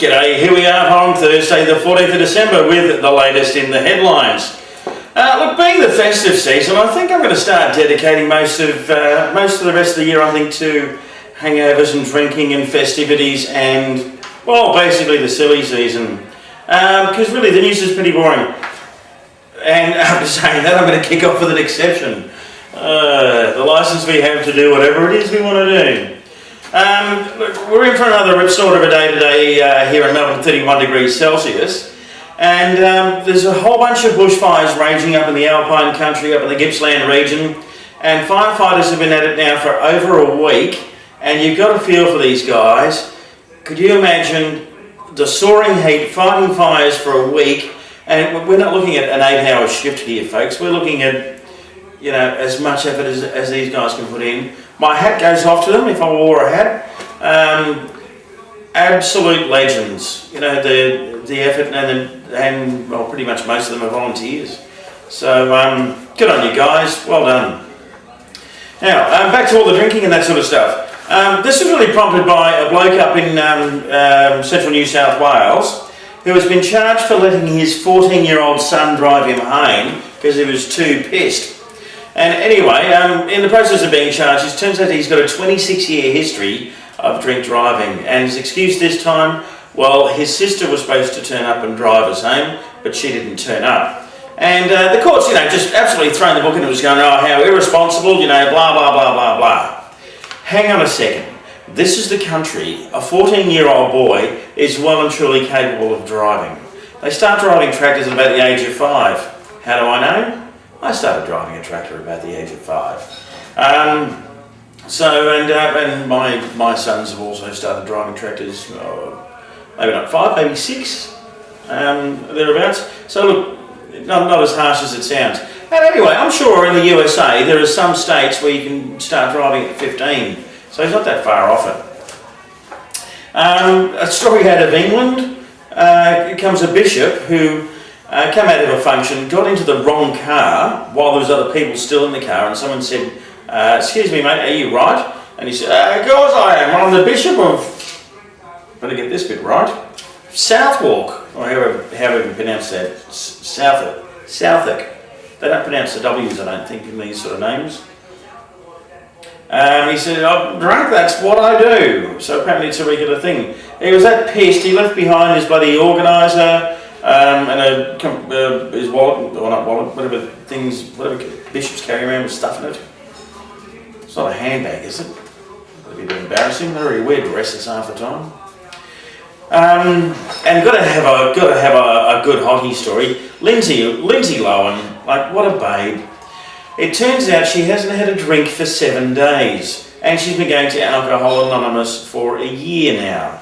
G'day, here we are on Thursday the 14th of December with the latest in the headlines. Look, being the festive season, I think I'm going to start dedicating most of the rest of the year, I think, to hangovers and drinking and festivities and, well, basically the silly season. Because really the news is pretty boring. And after saying that, I'm going to kick off with an exception. The license we have to do whatever it is we want to do. Look, we're in for another ripsnort of a day today here in Melbourne, 31 degrees Celsius. And there's a whole bunch of bushfires raging up in the Alpine country, up in the Gippsland region. And firefighters have been at it now for over a week. And you've got to feel for these guys. Could you imagine the soaring heat, fighting fires for a week? And we're not looking at an 8-hour shift here, folks. We're looking at, you know, as much effort as these guys can put in. My hat goes off to them if I wore a hat. Absolute legends. You know, the effort and well, pretty much most of them are volunteers. So good on you guys. Well done. Now, back to all the drinking and that sort of stuff. This was really prompted by a bloke up in central New South Wales who has been charged for letting his 14-year-old son drive him home because he was too pissed. And anyway, in the process of being charged, it turns out he's got a 26-year history of drink driving. And his excuse this time, well, his sister was supposed to turn up and drive us home, but she didn't turn up. And the court's, you know, just absolutely thrown the book and it was going, oh, how irresponsible, you know, blah, blah, blah, blah, blah. Hang on a second. This is the country. A 14-year-old boy is well and truly capable of driving. They start driving tractors at about the age of 5. How do I know? I started driving a tractor at about the age of 5. And my sons have also started driving tractors, maybe not 5, maybe 6, thereabouts. So look, not as harsh as it sounds. And anyway, I'm sure in the USA there are some states where you can start driving at 15, so he's not that far off it. A story out of England, it comes a bishop who came out of a function, got into the wrong car while there was other people still in the car, and someone said, excuse me mate, are you right? And he said, of course I am, I'm the Bishop of, better get this bit right, Southwark, or however you pronounce that, Southwark. They don't pronounce the W's, I don't think, in these sort of names. He said, I'm drunk, that's what I do. So apparently it's a regular thing. He was that pissed, he left behind his bloody organiser, and his wallet, or not wallet, whatever bishops carry around with stuff in it. It's not a handbag, is it? That'd be a bit embarrassing. They're very weird dresses half the time. And got to have a good hockey story. Lindsay Lohan, like what a babe. It turns out she hasn't had a drink for 7 days, and she's been going to Alcohol Anonymous for a year now.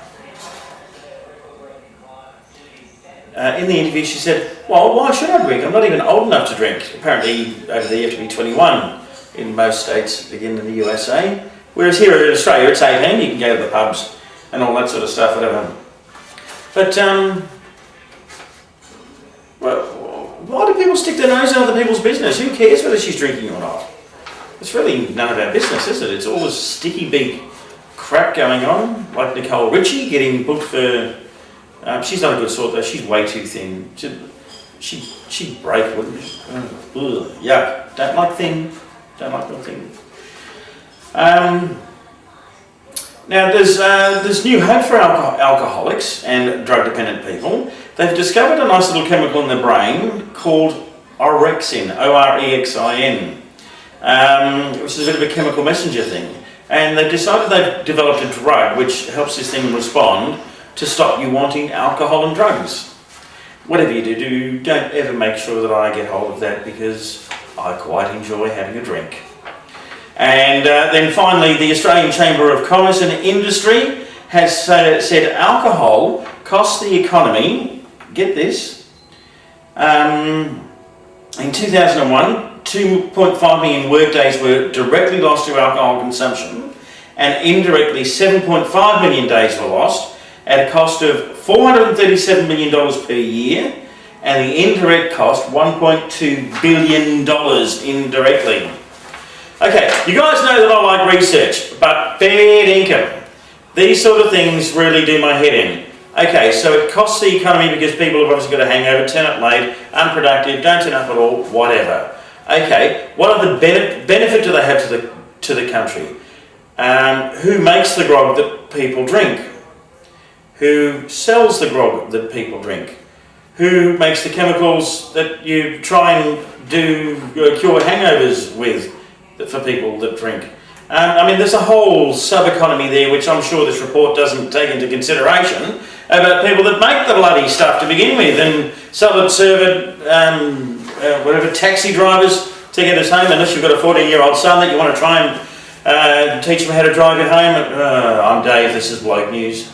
In the interview she said, well, why should I drink? I'm not even old enough to drink. Apparently over there you have to be 21 in most states, again in the USA. Whereas here in Australia it's 18, you can go to the pubs and all that sort of stuff, whatever. But, well, why do people stick their nose in other people's business? Who cares whether she's drinking or not? It's really none of our business, is it? It's all this sticky big crap going on, like Nicole Richie getting booked for... she's not a good sort though, she's way too thin. She'd break, wouldn't she? Ugh, yuck. Don't like thin. Don't like real thin. Now there's new hope for alcoholics and drug-dependent people. They've discovered a nice little chemical in the brain called orexin, O-R-E-X-I-N, which is a bit of a chemical messenger thing. And they've decided they've developed a drug which helps this thing respond to stop you wanting alcohol and drugs. Whatever you do, don't ever make sure that I get hold of that because I quite enjoy having a drink. And then finally, the Australian Chamber of Commerce and Industry has said alcohol costs the economy, get this, in 2001, 2.5 million workdays were directly lost to alcohol consumption, and indirectly 7.5 million days were lost at a cost of $437 million per year, and the indirect cost $1.2 billion indirectly. Okay, you guys know that I like research, but fair income. These sort of things really do my head in. Okay, so it costs the economy because people have obviously got a hangover, turn up late, unproductive, don't turn up at all, whatever. Okay, what other benefit do they have to the country? Who makes the grog that people drink? Who sells the grog that people drink? Who makes the chemicals that you try and cure hangovers with for people that drink? I mean, there's a whole sub-economy there which I'm sure this report doesn't take into consideration about people that make the bloody stuff to begin with and sell it, serve it, whatever, taxi drivers to get us home, unless you've got a 14-year-old son that you want to try and teach him how to drive you home. I'm Dave, this is Bloke News.